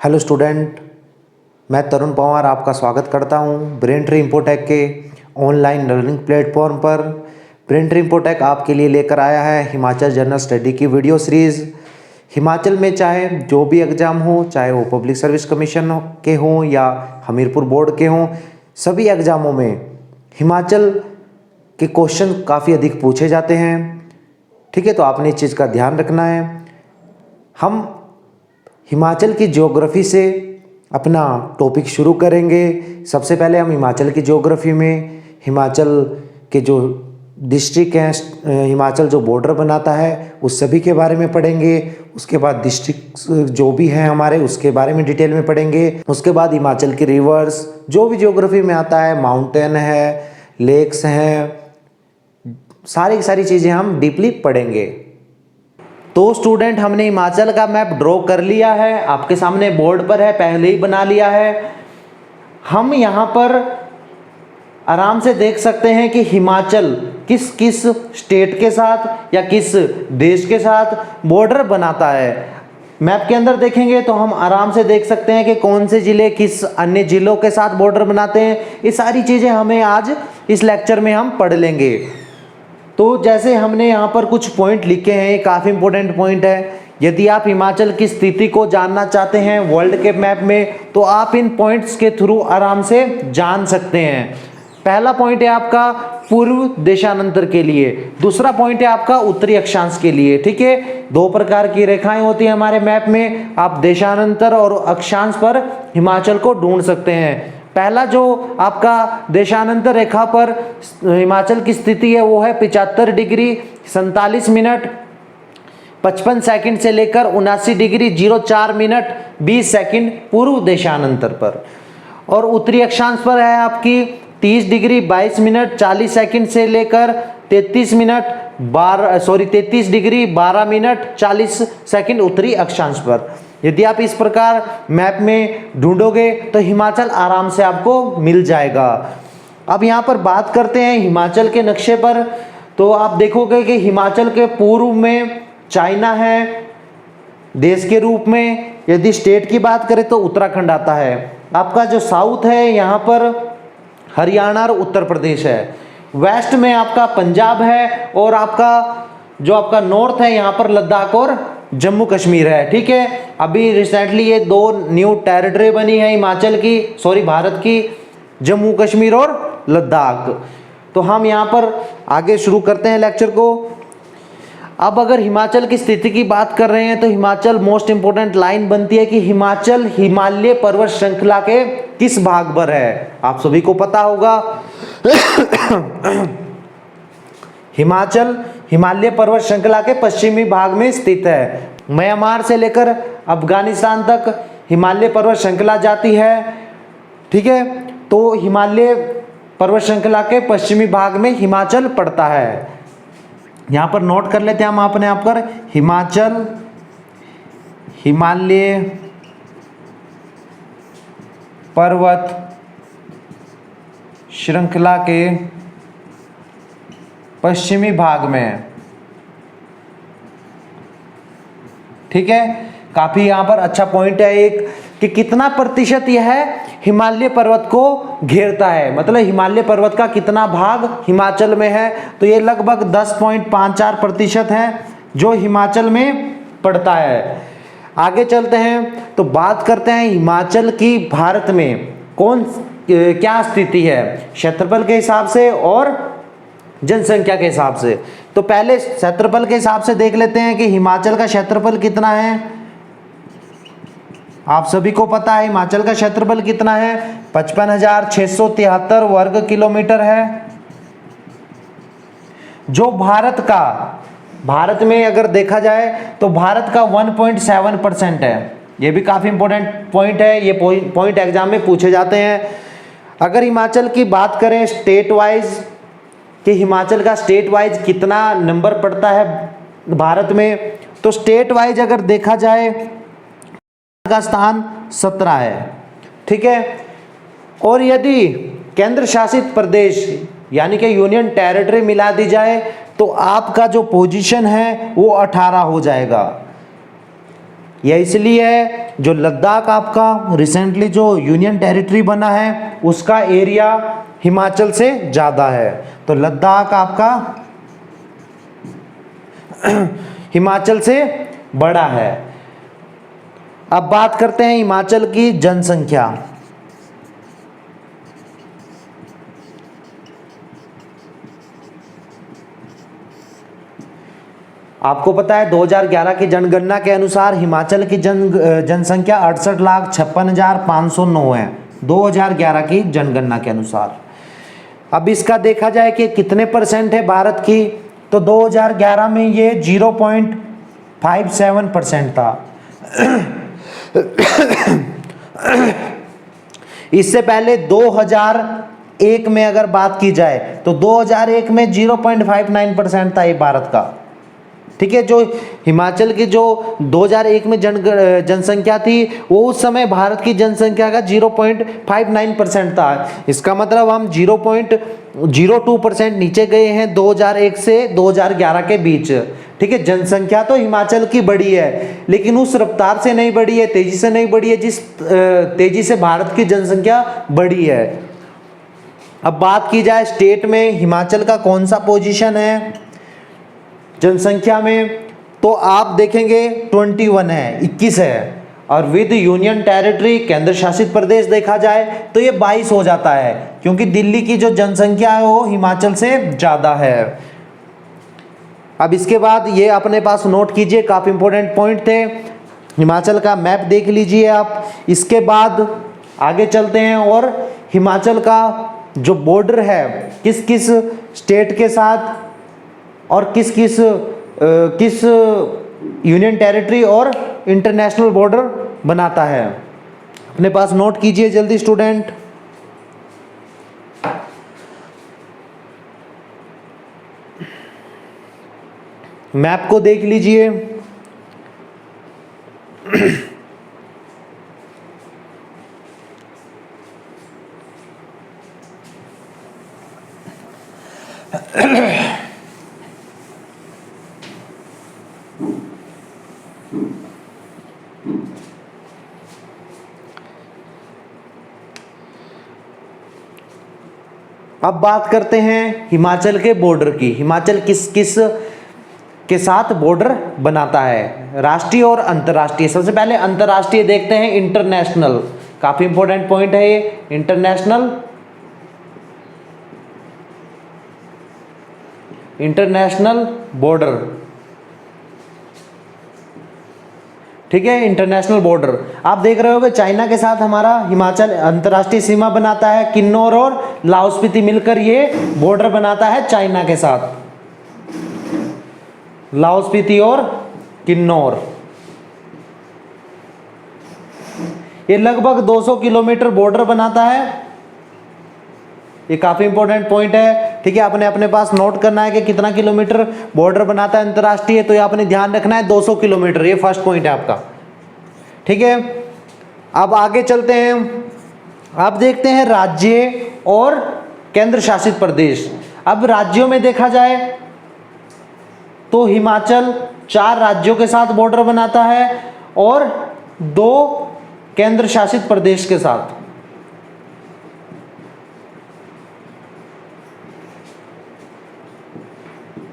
Hello student, मैं तरुण पवार आपका स्वागत करता हूं ब्रेनट्री इन्फोटेक के ऑनलाइन लर्निंग प्लेटफॉर्म पर। ब्रेनट्री इन्फोटेक आपके लिए लेकर आया है हिमाचल जनरल स्टडी की वीडियो सीरीज़। हिमाचल में चाहे जो भी एग्ज़ाम हो, चाहे वो पब्लिक सर्विस कमीशन के हों या हमीरपुर बोर्ड के हों, सभी एग्ज़ामों में हिमाचल के क्वेश्चन काफ़ी अधिक पूछे जाते हैं। ठीक है, तो आपने इस चीज़ का ध्यान रखना है। हम हिमाचल की ज्योग्राफी से अपना टॉपिक शुरू करेंगे। सबसे पहले हम हिमाचल की ज्योग्राफी में हिमाचल के जो डिस्ट्रिक्ट हैं, हिमाचल जो बॉर्डर बनाता है उस सभी के बारे में पढ़ेंगे। उसके बाद डिस्ट्रिक्ट जो भी हैं हमारे, उसके बारे में डिटेल में पढ़ेंगे। उसके बाद हिमाचल की रिवर्स जो भी ज्योग्राफी में आता है, माउंटेन है, लेक्स हैं, सारी की सारी चीज़ें हम डीपली पढ़ेंगे। तो स्टूडेंट, हमने हिमाचल का मैप ड्रॉ कर लिया है, आपके सामने बोर्ड पर है, पहले ही बना लिया है। हम यहाँ पर आराम से देख सकते हैं कि हिमाचल किस किस स्टेट के साथ या किस देश के साथ बॉर्डर बनाता है। मैप के अंदर देखेंगे तो हम आराम से देख सकते हैं कि कौन से ज़िले किस अन्य ज़िलों के साथ बॉर्डर बनाते हैं। ये सारी चीज़ें हमें आज इस लेक्चर में हम पढ़ लेंगे। तो जैसे हमने यहाँ पर कुछ पॉइंट लिखे हैं, ये काफ़ी इंपॉर्टेंट पॉइंट है। यदि आप हिमाचल की स्थिति को जानना चाहते हैं वर्ल्ड के मैप में, तो आप इन पॉइंट्स के थ्रू आराम से जान सकते हैं। पहला पॉइंट है आपका पूर्व देशांतर के लिए, दूसरा पॉइंट है आपका उत्तरी अक्षांश के लिए। ठीक है, दो प्रकार की रेखाएं होती हैं हमारे मैप में। आप देशांतर और अक्षांश पर हिमाचल को ढूंढ सकते हैं। पहला जो आपका देशांतर रेखा पर हिमाचल की स्थिति है वो है 75 डिग्री 47 मिनट 55 सेकंड से लेकर 79 डिग्री 04 मिनट 20 सेकंड पूर्व देशांतर पर। और उत्तरी अक्षांश पर है आपकी 30 डिग्री 22 मिनट 40 सेकंड से लेकर 33 डिग्री 12 मिनट 40 सेकंड उत्तरी अक्षांश पर। यदि आप इस प्रकार मैप में ढूंढोगे तो हिमाचल आराम से आपको मिल जाएगा। अब यहाँ पर बात करते हैं हिमाचल के नक्शे पर, तो आप देखोगे कि हिमाचल के पूर्व में चाइना है देश के रूप में। यदि स्टेट की बात करें तो उत्तराखंड आता है। आपका जो साउथ है यहाँ पर हरियाणा और उत्तर प्रदेश है। वेस्ट में आपका पंजाब है और आपका नॉर्थ है यहाँ पर लद्दाख और जम्मू कश्मीर है। ठीक है, अभी रिसेंटली ये दो न्यू टेरिटरी बनी है भारत की, जम्मू कश्मीर और लद्दाख। तो हम यहाँ पर आगे शुरू करते हैं लेक्चर को। अब अगर हिमाचल की स्थिति की बात कर रहे हैं तो हिमाचल मोस्ट इंपोर्टेंट लाइन बनती है कि हिमाचल हिमालय पर्वत श्रृंखला के किस भाग पर है। आप सभी को पता होगा हिमाचल हिमालय पर्वत श्रृंखला के पश्चिमी भाग में स्थित है। म्यांमार से लेकर अफगानिस्तान तक हिमालय पर्वत श्रृंखला जाती है। ठीक है, तो हिमालय पर्वत श्रृंखला के पश्चिमी भाग में हिमाचल पड़ता है। यहाँ पर नोट कर लेते हैं हम अपने आप पर, हिमाचल हिमालय पर्वत श्रृंखला के पश्चिमी भाग में। ठीक है, काफी यहाँ पर अच्छा पॉइंट है एक कि कितना प्रतिशत यह हिमालय पर्वत को घेरता है, मतलब हिमालय पर्वत का कितना भाग हिमाचल में है। तो ये लगभग 10.54% है जो हिमाचल में पड़ता है। आगे चलते हैं तो बात करते हैं हिमाचल की भारत में क्या स्थिति है क्षेत्रफल के हिसाब से और जनसंख्या के हिसाब से। तो पहले क्षेत्रफल के हिसाब से देख लेते हैं कि हिमाचल का क्षेत्रफल कितना है। आप सभी को पता है हिमाचल का क्षेत्रफल कितना है, 55,673 वर्ग किलोमीटर है। जो भारत में अगर देखा जाए तो भारत का 1.7% है। ये भी काफी इंपॉर्टेंट पॉइंट है, ये पॉइंट एग्जाम में पूछे जाते हैं। अगर हिमाचल की बात करें स्टेट वाइज कि हिमाचल का स्टेट वाइज कितना नंबर पड़ता है भारत में, तो स्टेट वाइज अगर देखा जाए का स्थान 17 है। ठीक है, और यदि केंद्र शासित प्रदेश यानी कि यूनियन टेरिटरी मिला दी जाए तो आपका जो पोजीशन है वो 18 हो जाएगा। यह इसलिए है जो लद्दाख आपका रिसेंटली जो यूनियन टेरिटरी बना है उसका एरिया हिमाचल से ज़्यादा है, तो लद्दाख आपका हिमाचल से बड़ा है। अब बात करते हैं हिमाचल की जनसंख्या। आपको पता है 2011 की जनगणना के अनुसार हिमाचल की जनसंख्या 68,56,509 है, 2011 की जनगणना के अनुसार। अब इसका देखा जाए कि कितने परसेंट है भारत की, तो 2011 में ये 0.57% था। इससे पहले 2001 में अगर बात की जाए तो 2001 में 0.59% था ये भारत का। ठीक है, जो हिमाचल की जो 2001 में जनसंख्या थी वो उस समय भारत की जनसंख्या का 0.59% था। इसका मतलब हम 0.02% नीचे गए हैं 2001 से 2011 के बीच। ठीक है, जनसंख्या तो हिमाचल की बढ़ी है लेकिन उस रफ्तार से नहीं बढ़ी है, तेजी से नहीं बढ़ी है जिस तेजी से भारत की जनसंख्या बढ़ी है। अब बात की जाए स्टेट में हिमाचल का कौन सा पोजीशन है जनसंख्या में, तो आप देखेंगे 21 है, 21 है। और विद यूनियन टेरिटरी केंद्र शासित प्रदेश देखा जाए तो ये 22 हो जाता है, क्योंकि दिल्ली की जो जनसंख्या है वो हिमाचल से ज़्यादा है। अब इसके बाद ये अपने पास नोट कीजिए, काफ़ी इंपॉर्टेंट पॉइंट थे। हिमाचल का मैप देख लीजिए आप। इसके बाद आगे चलते हैं और हिमाचल का जो बॉर्डर है किस किस स्टेट के साथ और किस यूनियन टेरिटरी और इंटरनेशनल बॉर्डर बनाता है। अपने पास नोट कीजिए जल्दी स्टूडेंट। मैप को देख लीजिए। अब बात करते हैं हिमाचल के बॉर्डर की। हिमाचल किस किस के साथ बॉर्डर बनाता है, राष्ट्रीय और अंतर्राष्ट्रीय। सबसे पहले अंतर्राष्ट्रीय देखते हैं, इंटरनेशनल। काफी इंपॉर्टेंट पॉइंट है ये, इंटरनेशनल बॉर्डर। ठीक है, इंटरनेशनल बॉर्डर। आप देख रहे होगे चाइना के साथ हमारा हिमाचल अंतर्राष्ट्रीय सीमा बनाता है। किन्नौर और लाहौल स्पीति मिलकर ये बॉर्डर बनाता है चाइना के साथ, लाहौल स्पीति और किन्नौर। ये लगभग 200 किलोमीटर बॉर्डर बनाता है। ये काफी इंपॉर्टेंट पॉइंट है। ठीक है, आपने अपने पास नोट करना है कि कितना किलोमीटर बॉर्डर बनाता है अंतर्राष्ट्रीय, तो ये आपने ध्यान रखना है 200 किलोमीटर। ये फर्स्ट पॉइंट है आपका। ठीक है, अब आगे चलते हैं। आप देखते हैं राज्य और केंद्र शासित प्रदेश। अब राज्यों में देखा जाए तो हिमाचल 4 राज्यों के साथ बॉर्डर बनाता है और 2 केंद्र शासित प्रदेश के साथ।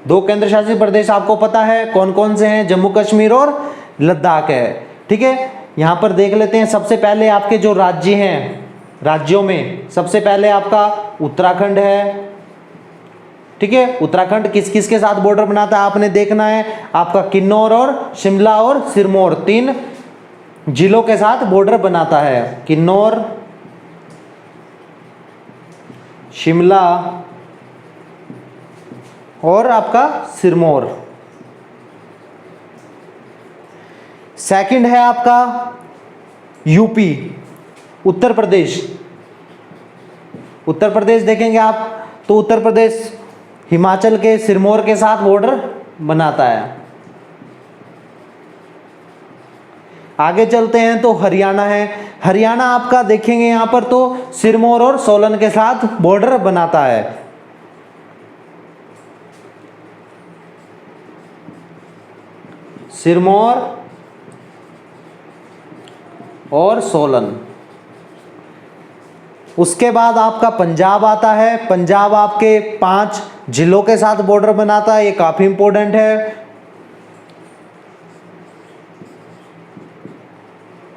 दो केंद्र शासित प्रदेश आपको पता है कौन कौन से हैं, जम्मू कश्मीर और लद्दाख है। ठीक है, यहां पर देख लेते हैं। सबसे पहले आपके जो राज्य हैं, राज्यों में सबसे पहले आपका उत्तराखंड है। ठीक है, उत्तराखंड किस किस के साथ बॉर्डर बनाता है आपने देखना है। आपका किन्नौर और शिमला और सिरमौर 3 जिलों के साथ बॉर्डर बनाता है। किन्नौर, शिमला और आपका सिरमौर। सेकंड है आपका यूपी, उत्तर प्रदेश। उत्तर प्रदेश देखेंगे आप तो उत्तर प्रदेश हिमाचल के सिरमौर के साथ बॉर्डर बनाता है। आगे चलते हैं तो हरियाणा है। हरियाणा आपका देखेंगे यहां पर तो सिरमौर और सोलन के साथ बॉर्डर बनाता है। सिरमौर और सोलन। उसके बाद आपका पंजाब आता है। पंजाब आपके 5 जिलों के साथ बॉर्डर बनाता है, ये काफी इंपॉर्टेंट है।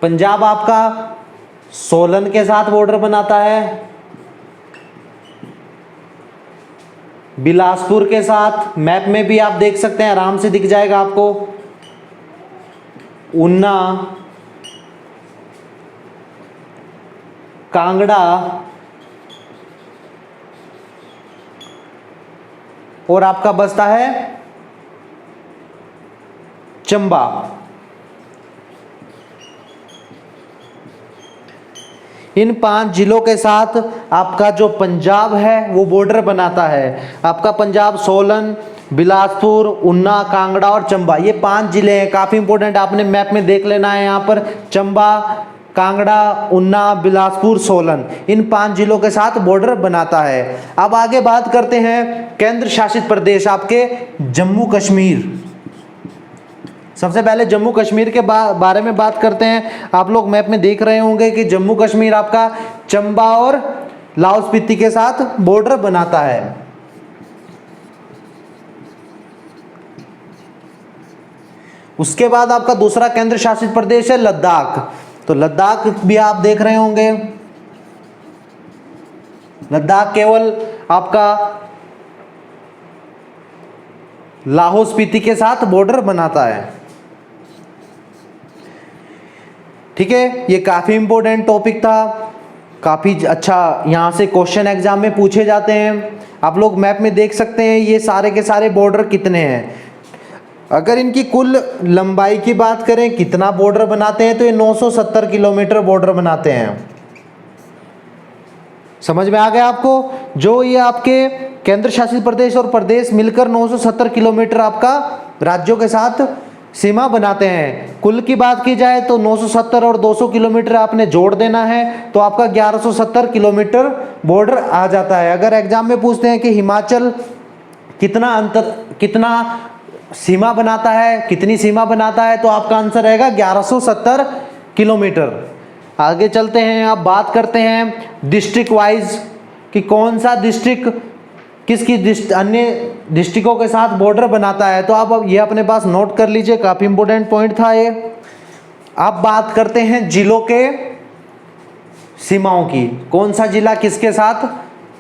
पंजाब आपका सोलन के साथ बॉर्डर बनाता है, बिलासपुर के साथ, मैप में भी आप देख सकते हैं, आराम से दिख जाएगा आपको, ऊना, कांगड़ा और आपका बचता है चंबा। इन 5 जिलों के साथ आपका जो पंजाब है वो बॉर्डर बनाता है। आपका पंजाब सोलन, बिलासपुर, ऊना, कांगड़ा और चंबा, ये 5 जिले हैं, काफ़ी इंपॉर्टेंट, आपने मैप में देख लेना है। यहाँ पर चंबा, कांगड़ा, ऊना, बिलासपुर, सोलन, इन 5 जिलों के साथ बॉर्डर बनाता है। अब आगे बात करते हैं केंद्र शासित प्रदेश आपके जम्मू कश्मीर। सबसे पहले जम्मू कश्मीर के बारे में बात करते हैं। आप लोग मैप में देख रहे होंगे कि जम्मू कश्मीर आपका चंबा और लाहौल स्पीति के साथ बॉर्डर बनाता है। उसके बाद आपका दूसरा केंद्र शासित प्रदेश है लद्दाख। तो लद्दाख भी आप देख रहे होंगे, लद्दाख केवल आपका लाहौल स्पीति के साथ बॉर्डर बनाता है। ठीक है, ये काफी इंपॉर्टेंट टॉपिक था, काफी अच्छा यहाँ से क्वेश्चन एग्जाम में पूछे जाते हैं। आप लोग मैप में देख सकते हैं ये सारे के सारे बॉर्डर कितने हैं। अगर इनकी कुल लंबाई की बात करें कितना बॉर्डर बनाते हैं तो ये 970 किलोमीटर बॉर्डर बनाते हैं। समझ में आ गया आपको? जो ये आपके केंद्र शासित प्रदेश और प्रदेश मिलकर 970 किलोमीटर आपका राज्यों के साथ सीमा बनाते हैं। कुल की बात की जाए तो 970 और 200 किलोमीटर आपने जोड़ देना है तो आपका 1170 किलोमीटर बॉर्डर आ जाता है। अगर एग्जाम में पूछते हैं कि हिमाचल कितना सीमा बनाता है, कितनी सीमा बनाता है, तो आपका आंसर रहेगा 1170 किलोमीटर। आगे चलते हैं, आप बात करते हैं डिस्ट्रिक्ट वाइज कि कौन सा डिस्ट्रिक्ट किसकी अन्य डिस्ट्रिक्टों के साथ बॉर्डर बनाता है। तो आप अब ये अपने पास नोट कर लीजिए, काफ़ी इंपॉर्टेंट पॉइंट था ये। अब बात करते हैं जिलों के सीमाओं की, कौन सा जिला किसके साथ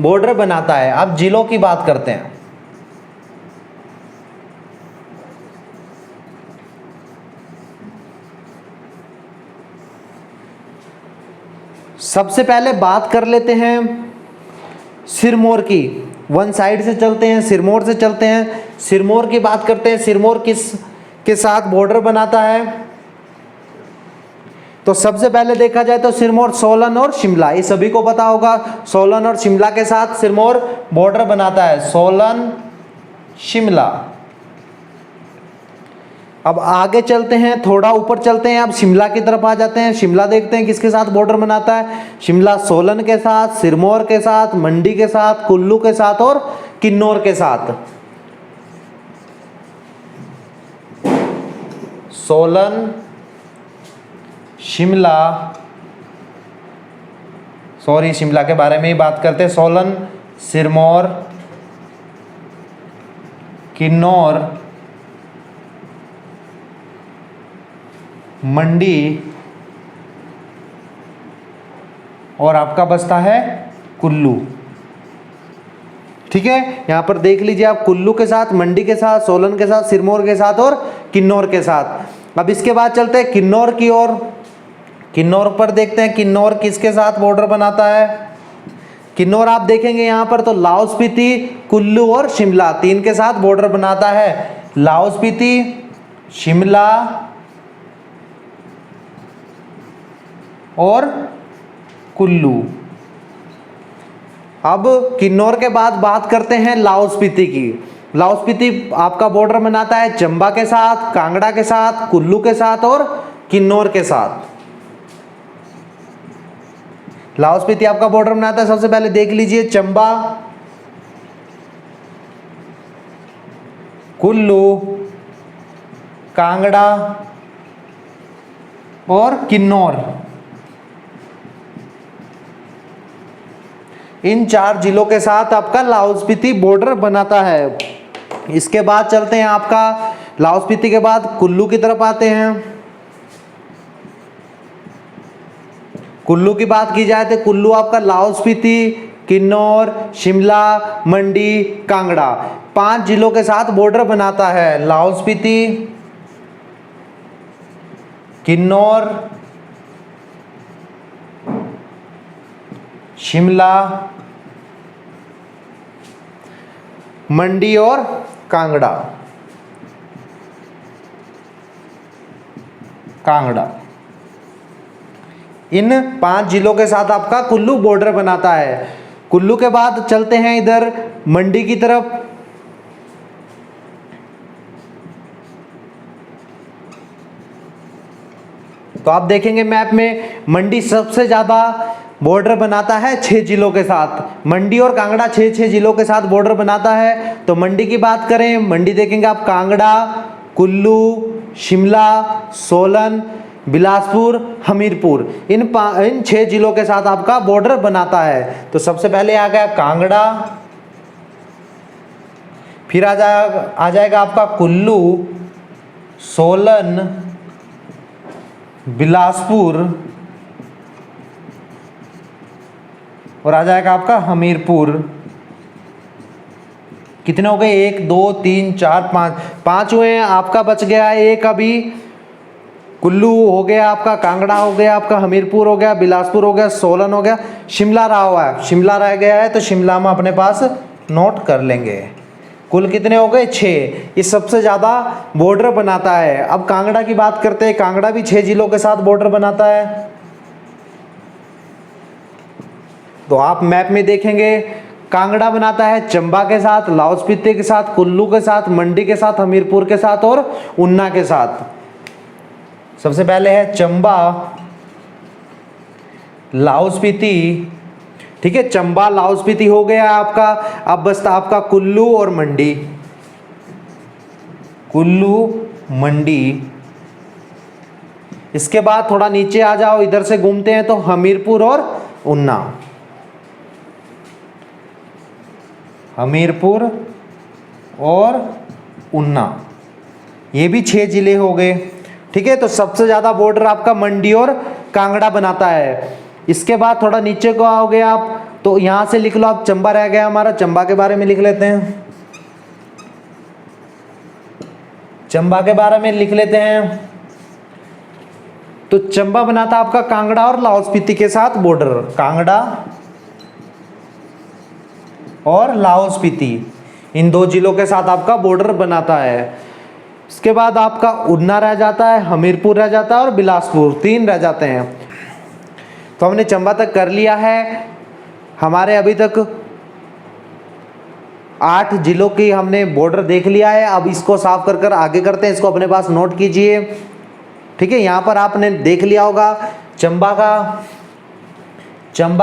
बॉर्डर बनाता है। अब जिलों की बात करते हैं। सबसे पहले बात कर लेते हैं सिरमौर की। वन साइड से चलते हैं, सिरमौर से चलते हैं। सिरमौर की बात करते हैं, सिरमौर किस के साथ बॉर्डर बनाता है। तो सबसे पहले देखा जाए तो सिरमौर सोलन और शिमला, ये सभी को पता होगा, सोलन और शिमला के साथ सिरमौर बॉर्डर बनाता है, सोलन शिमला। अब आगे चलते हैं, थोड़ा ऊपर चलते हैं, अब शिमला की तरफ आ जाते हैं। शिमला देखते हैं किसके साथ बॉर्डर बनाता है। शिमला सोलन के साथ, सिरमौर के साथ, मंडी के साथ, कुल्लू के साथ और किन्नौर के साथ। सोलन शिमला, शिमला के बारे में ही बात करते हैं। सोलन, सिरमौर, किन्नौर, मंडी और आपका बचता है कुल्लू। ठीक है, यहां पर देख लीजिए आप, कुल्लू के साथ, मंडी के साथ, सोलन के साथ, सिरमौर के साथ और किन्नौर के साथ। अब इसके बाद चलते हैं किन्नौर की ओर। किन्नौर पर देखते हैं किन्नौर किसके साथ बॉर्डर बनाता है। किन्नौर आप देखेंगे यहां पर तो लाहौल स्पीति, कुल्लू और शिमला 3 के साथ बॉर्डर बनाता है। लाहौल स्पीति, शिमला और कुल्लू। अब किन्नौर के बाद बात करते हैं लाहौल स्पीति की। लाहौल स्पीति आपका बॉर्डर बनाता है चंबा के साथ, कांगड़ा के साथ, कुल्लू के साथ और किन्नौर के साथ। लाहौल स्पीति आपका बॉर्डर बनाता है, सबसे पहले देख लीजिए चंबा, कुल्लू, कांगड़ा और किन्नौर। इन 4 जिलों के साथ आपका लाहौल स्पीति बॉर्डर बनाता है। इसके बाद चलते हैं आपका लाहौल स्पीति के बाद कुल्लू की तरफ आते हैं। कुल्लू की बात की जाए तो कुल्लू आपका लाहौल स्पीति, किन्नौर, शिमला, मंडी, कांगड़ा 5 जिलों के साथ बॉर्डर बनाता है। लाहौल स्पीति, किन्नौर, शिमला, मंडी और कांगड़ा। इन 5 जिलों के साथ आपका कुल्लू बॉर्डर बनाता है। कुल्लू के बाद चलते हैं इधर मंडी की तरफ। तो आप देखेंगे मैप में मंडी सबसे ज्यादा बॉर्डर बनाता है 6 जिलों के साथ। मंडी और कांगड़ा 6 जिलों के साथ बॉर्डर बनाता है। तो मंडी की बात करें, मंडी देखेंगे आप कांगड़ा, कुल्लू, शिमला, सोलन, बिलासपुर, हमीरपुर इन 6 जिलों के साथ आपका बॉर्डर बनाता है। तो सबसे पहले आ गया कांगड़ा, फिर आ जाएगा आपका कुल्लू, सोलन, बिलासपुर और आ जाएगा आपका हमीरपुर। कितने हो गए? 1 2 3 4 5 हुए हैं। आपका बच गया है एक अभी। कुल्लू हो गया आपका, कांगड़ा हो गया आपका, हमीरपुर हो गया, बिलासपुर हो गया, सोलन हो गया, शिमला रहा हुआ है। शिमला रह गया है तो शिमला में अपने पास नोट कर लेंगे। कुल कितने हो गए? 6। ये सबसे ज़्यादा बॉर्डर बनाता है। अब कांगड़ा की बात करते हैं। कांगड़ा भी 6 जिलों के साथ बॉर्डर बनाता है। तो आप मैप में देखेंगे कांगड़ा बनाता है चंबा के साथ, लाहौल स्पीति के साथ, कुल्लू के साथ, मंडी के साथ, हमीरपुर के साथ और ऊना के साथ। सबसे पहले है चंबा, लाहौल स्पीति, ठीक है, चंबा लाहौल स्पीति हो गया आपका। अब बसता आपका कुल्लू और मंडी, कुल्लू मंडी। इसके बाद थोड़ा नीचे आ जाओ, इधर से घूमते हैं तो हमीरपुर और ऊना, हमीरपुर और ऊना, ये भी 6 जिले हो गए। ठीक है, तो सबसे ज्यादा बॉर्डर आपका मंडी और कांगड़ा बनाता है। इसके बाद थोड़ा नीचे को आओगे आप तो यहां से लिख लो आप, चंबा रह गया हमारा, चंबा के बारे में लिख लेते हैं। चंबा के बारे में लिख लेते हैं। तो चंबा बनाता आपका कांगड़ा और लाहौल स्पीति के साथ बॉर्डर, कांगड़ा और लाहौल स्पीति इन 2 जिलों के साथ आपका बॉर्डर बनाता है। इसके बाद आपका ऊना रह जाता है, हमीरपुर रह जाता है और बिलासपुर, 3 रह जाते हैं। तो हमने चंबा तक कर लिया है। हमारे अभी तक 8 जिलों की हमने बॉर्डर देख लिया है। अब इसको साफ कर आगे करते हैं। इसको अपने पास नोट कीजिए। ठीक है, यहाँ पर आपने देख लिया होगा चंबा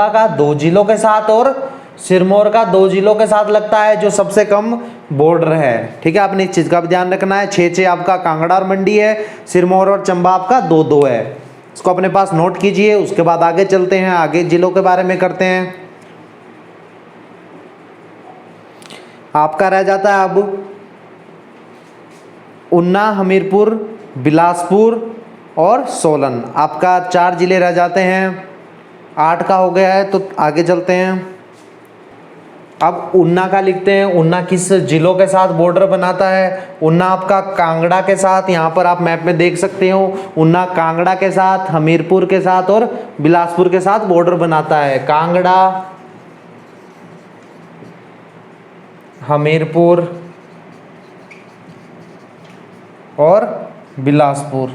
का 2 जिलों के साथ और सिरमौर का 2 जिलों के साथ लगता है, जो सबसे कम बॉर्डर है। ठीक है, आपने इस चीज़ का भी ध्यान रखना है। 6 आपका कांगड़ा और मंडी है, सिरमौर और चंबा आपका 2 है। इसको अपने पास नोट कीजिए। उसके बाद आगे चलते हैं, आगे जिलों के बारे में करते हैं। आपका रह जाता है अब ऊना, हमीरपुर, बिलासपुर और सोलन। आपका 4 जिले रह जाते हैं। 8 का हो गया है, तो आगे चलते हैं। अब ऊना का लिखते हैं। ऊना किस जिलों के साथ बॉर्डर बनाता है? ऊना आपका कांगड़ा के साथ, यहाँ पर आप मैप में देख सकते हो, ऊना कांगड़ा के साथ, हमीरपुर के साथ और बिलासपुर के साथ बॉर्डर बनाता है। कांगड़ा, हमीरपुर और बिलासपुर,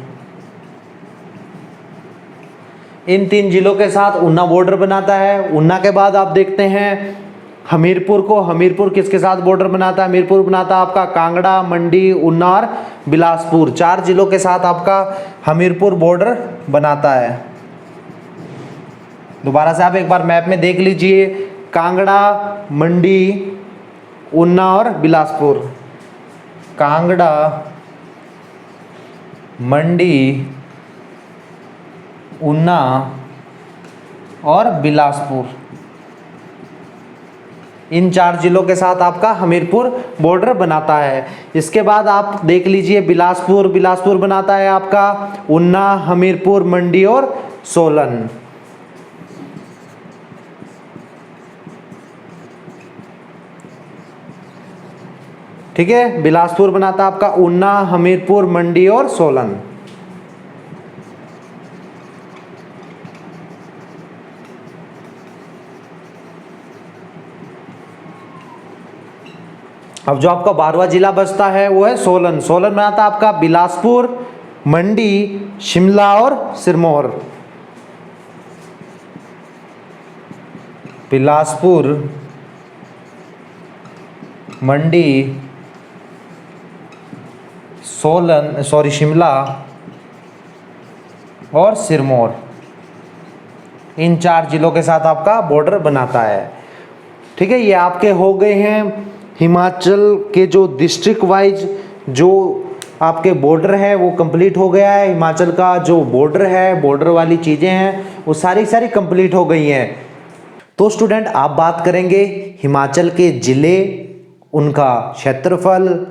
इन 3 जिलों के साथ ऊना बॉर्डर बनाता है। ऊना के बाद आप देखते हैं हमीरपुर को। हमीरपुर किसके साथ बॉर्डर बनाता है? हमीरपुर बनाता है आपका कांगड़ा, मंडी, ऊना और बिलासपुर, 4 जिलों के साथ आपका हमीरपुर बॉर्डर बनाता है। दोबारा से आप एक बार मैप में देख लीजिए, कांगड़ा, मंडी, ऊना और बिलासपुर, कांगड़ा, मंडी, ऊना और बिलासपुर। इन 4 जिलों के साथ आपका हमीरपुर बॉर्डर बनाता है। इसके बाद आप देख लीजिए बिलासपुर, बिलासपुर बनाता है आपका ऊना, हमीरपुर, मंडी और सोलन। ठीक है, बिलासपुर बनाता है आपका ऊना, हमीरपुर, मंडी और सोलन। अब जो आपका 12वां जिला बचता है वो है सोलन। सोलन में आता है आपका बिलासपुर, मंडी, शिमला और सिरमौर। बिलासपुर, मंडी, सोलन, शिमला और सिरमौर, इन 4 जिलों के साथ आपका बॉर्डर बनाता है। ठीक है, ये आपके हो गए हैं हिमाचल के जो डिस्ट्रिक्ट वाइज जो आपके बॉर्डर है वो कंप्लीट हो गया है। हिमाचल का जो बॉर्डर है, बॉर्डर वाली चीज़ें हैं वो सारी कंप्लीट हो गई हैं। तो स्टूडेंट आप बात करेंगे हिमाचल के ज़िले, उनका क्षेत्रफल,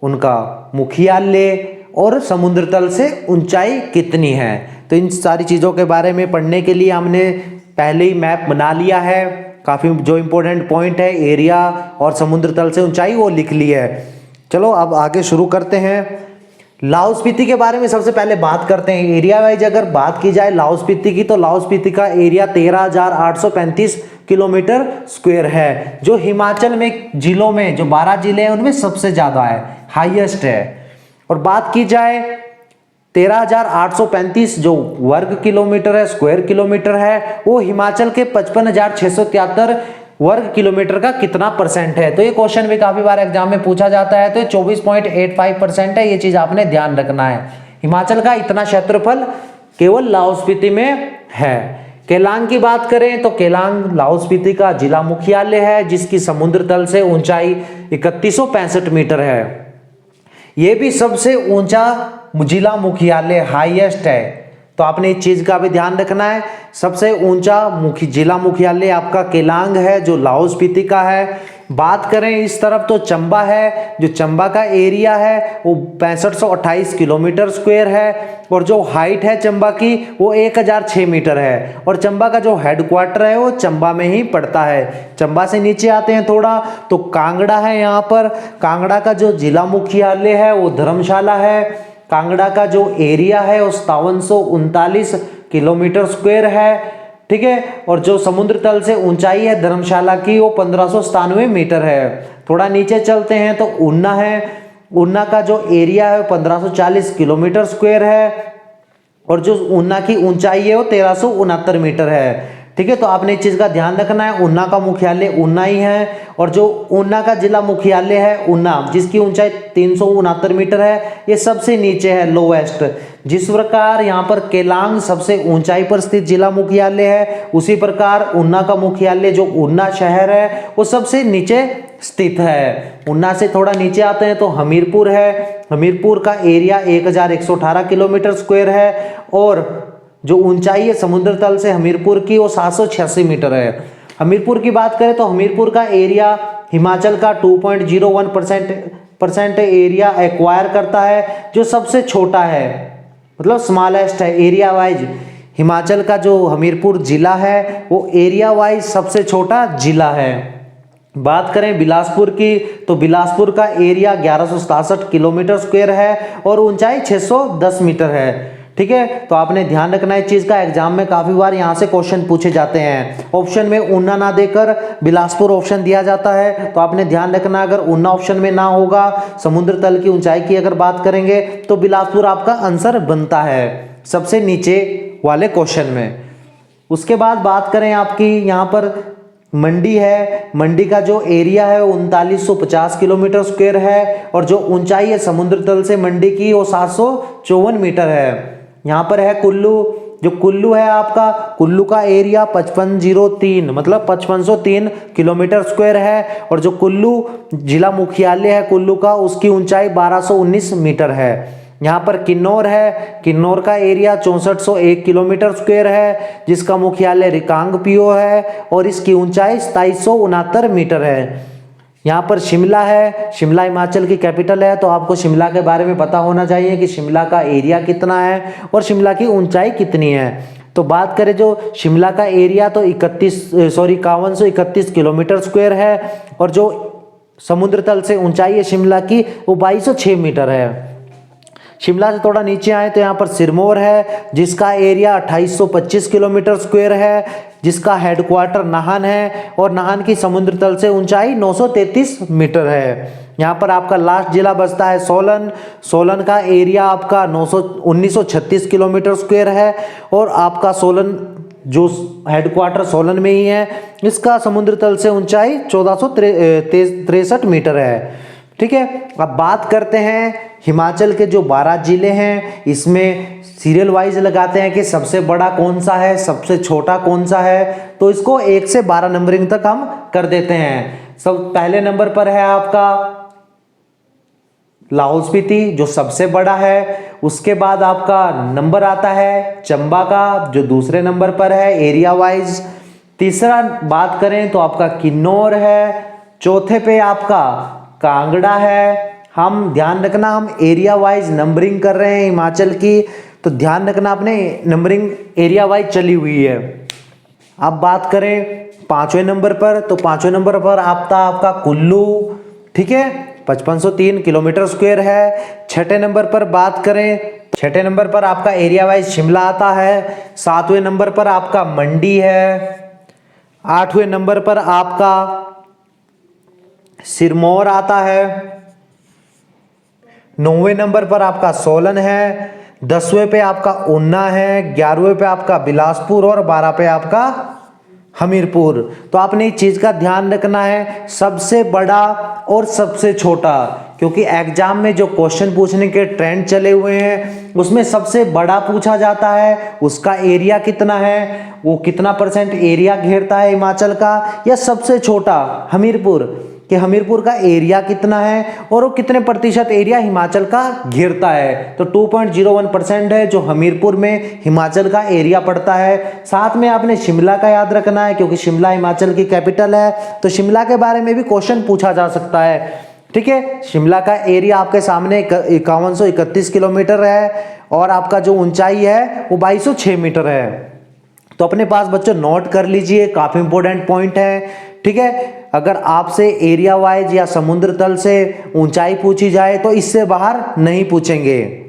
उनका मुख्यालय और समुद्र तल से ऊंचाई कितनी है। तो इन सारी चीज़ों के बारे में पढ़ने के लिए हमने पहले ही मैप बना लिया है। काफ़ी जो इम्पोर्टेंट पॉइंट है एरिया और समुद्र तल से ऊंचाई वो लिख ली है। चलो अब आगे शुरू करते हैं। लाहौल स्पीति के बारे में सबसे पहले बात करते हैं। एरिया वाइज अगर बात की जाए लाहौल स्पीति की, तो लाहौल स्पीति का एरिया 13,835 किलोमीटर स्क्वायर है, जो हिमाचल में जिलों में जो 12 जिले हैं उनमें सबसे ज़्यादा है, हाईएस्ट है। और बात की जाए 13,835 जो वर्ग किलोमीटर है, स्क्वायर किलोमीटर है, वो हिमाचल के 55,673 वर्ग किलोमीटर का कितना परसेंट है। तो ये क्वेश्चन भी काफी बार एग्जाम में पूछा जाता है। तो 24.85% है, ये चीज आपने ध्यान रखना है। हिमाचल का इतना क्षेत्रफल केवल लाहौल स्पीति में है। केलांग की बात करें तो केलांग लाहौल स्पीति का जिला मुख्यालय है, जिसकी समुद्र तल से ऊंचाई 3165 मीटर है। यह भी सबसे ऊंचा जिला मुख्यालय, हाईएस्ट है। तो आपने इस चीज का भी ध्यान रखना है। सबसे ऊंचा जिला मुख्यालय आपका केलांग है, जो लाहौल स्पीति का है। बात करें इस तरफ तो चंबा है, जो चंबा का एरिया है वो 6528 किलोमीटर स्क्वायर है, और जो हाइट है चंबा की वो 1006 मीटर है। और चंबा का जो हेडक्वार्टर है वो चंबा में ही पड़ता है। चंबा से नीचे आते हैं थोड़ा तो कांगड़ा है। यहाँ पर कांगड़ा का जो जिला मुख्यालय है वो धर्मशाला है। कांगड़ा का जो एरिया है वो 5739 किलोमीटर स्क्वायर है। ठीक है, और जो समुद्र तल से ऊंचाई है धर्मशाला की वो 1597 मीटर है। थोड़ा नीचे चलते हैं तो ऊना है। ऊना का जो एरिया है 1540 किलोमीटर स्क्वायर है, और जो ऊना की ऊंचाई है वो 1369 मीटर है। ठीक है, तो आपने इस चीज का ध्यान रखना है। ऊना का मुख्यालय ऊना ही है, और जो ऊना का जिला मुख्यालय है ऊना, जिसकी ऊंचाई 369 मीटर है, ये सबसे नीचे है, लोवेस्ट। जिस प्रकार यहाँ पर केलांग सबसे ऊंचाई पर स्थित जिला मुख्यालय है, उसी प्रकार ऊना का मुख्यालय जो ऊना शहर है वो सबसे नीचे स्थित है। ऊना से थोड़ा नीचे आते हैं तो हमीरपुर है। हमीरपुर का एरिया 1118 किलोमीटर स्क्वायर है, और जो ऊंचाई है समुद्र तल से हमीरपुर की वो 786 मीटर है। हमीरपुर की बात करें तो हमीरपुर का एरिया हिमाचल का 2.01% एरिया एक्वायर करता है, जो सबसे छोटा है, मतलब स्मॉलेस्ट है एरिया वाइज। हिमाचल का जो हमीरपुर जिला है वो एरिया वाइज सबसे छोटा जिला है। बात करें बिलासपुर की तो बिलासपुर का एरिया 1167 किलोमीटर स्क्वायर है, और ऊंचाई 610 मीटर है। ठीक है, तो आपने ध्यान रखना है इस चीज का। एग्जाम में काफी बार यहाँ से क्वेश्चन पूछे जाते हैं। ऑप्शन में ऊना ना देकर बिलासपुर ऑप्शन दिया जाता है, तो आपने ध्यान रखना अगर ऊना ऑप्शन में ना होगा, समुद्र तल की ऊंचाई की अगर बात करेंगे तो बिलासपुर आपका आंसर बनता है सबसे नीचे वाले क्वेश्चन में। उसके बाद बात करें आपकी यहाँ पर मंडी है। मंडी का जो एरिया है 3950 किलोमीटर स्क्वायर है, और जो ऊंचाई है समुद्र तल से मंडी की वो 754 मीटर है। यहाँ पर है कुल्लू। जो कुल्लू है आपका, कुल्लू का एरिया 5503 मतलब 5503 किलोमीटर स्क्वायर है, और जो कुल्लू जिला मुख्यालय है कुल्लू का, उसकी ऊंचाई 1219 मीटर है। यहाँ पर किन्नौर है, किन्नौर का एरिया 6401 किलोमीटर स्क्वायर है, जिसका मुख्यालय रिकांगपिओ है और इसकी ऊंचाई 2769 मीटर है। यहाँ पर शिमला है, शिमला हिमाचल की कैपिटल है, तो आपको शिमला के बारे में पता होना चाहिए कि शिमला का एरिया कितना है और शिमला की ऊंचाई कितनी है। तो बात करें जो शिमला का एरिया तो 5131 किलोमीटर स्क्वायर है और जो समुद्र तल से ऊंचाई है शिमला की वो 2206 मीटर है। शिमला से थोड़ा नीचे आए तो यहाँ पर सिरमौर है, जिसका एरिया 2825 किलोमीटर स्क्वायर है, जिसका हेडक्वार्टर नाहन है और नाहन की समुद्र तल से ऊंचाई 933 मीटर है। यहाँ पर आपका लास्ट जिला बचता है सोलन। सोलन का एरिया आपका 1936 किलोमीटर स्क्वायर है और आपका सोलन जो हेडक्वार्टर सोलन में ही है, इसका समुद्र तल से ऊंचाई 1463 मीटर है। ठीक है, अब बात करते हैं हिमाचल के जो 12 जिले हैं, इसमें सीरियल वाइज लगाते हैं कि सबसे बड़ा कौन सा है, सबसे छोटा कौन सा है। तो इसको 1 से 12 नंबरिंग तक हम कर देते हैं। सब पहले नंबर पर है आपका लाहौल स्पीति जो सबसे बड़ा है। उसके बाद आपका नंबर आता है चंबा का जो दूसरे नंबर पर है एरिया वाइज। तीसरा बात करें तो आपका किन्नौर है। चौथे पे आपका कांगड़ा है। हम ध्यान रखना हम एरिया वाइज नंबरिंग कर रहे हैं हिमाचल की, तो ध्यान रखना अपने नंबरिंग एरिया वाइज चली हुई है। अब बात करें 5वें नंबर पर, तो 5वें नंबर पर आपका कुल्लू, ठीक है, 5503 किलोमीटर स्क्वायर है। 6ठे नंबर पर बात करें, 6ठे नंबर पर आपका एरिया वाइज शिमला आता है। 7वें नंबर पर आपका मंडी है। 8वें नंबर पर आपका सिरमौर आता है। 9वें नंबर पर आपका सोलन है। 10वें पे आपका ऊना है। 11वें पे आपका बिलासपुर और 12 पे आपका हमीरपुर। तो आपने एक चीज का ध्यान रखना है, सबसे बड़ा और सबसे छोटा, क्योंकि एग्जाम में जो क्वेश्चन पूछने के ट्रेंड चले हुए हैं उसमें सबसे बड़ा पूछा जाता है, उसका एरिया कितना है, वो कितना % एरिया घेरता है हिमाचल का, या सबसे छोटा हमीरपुर कि हमीरपुर का एरिया कितना है और वो कितने % एरिया हिमाचल का घेरता है। तो 2.01% है जो हमीरपुर में हिमाचल का एरिया पड़ता है। साथ में आपने शिमला का याद रखना है क्योंकि शिमला हिमाचल की कैपिटल है, तो शिमला के बारे में भी क्वेश्चन पूछा जा सकता है। ठीक है, शिमला का एरिया आपके सामने 5131 किलोमीटर है और आपका जो ऊंचाई है वो 2206 मीटर है। तो अपने पास बच्चों नोट कर लीजिए, काफी इंपॉर्टेंट पॉइंट है। ठीक है, अगर आपसे एरिया वाइज या समुद्र तल से ऊंचाई पूछी जाए तो इससे बाहर नहीं पूछेंगे।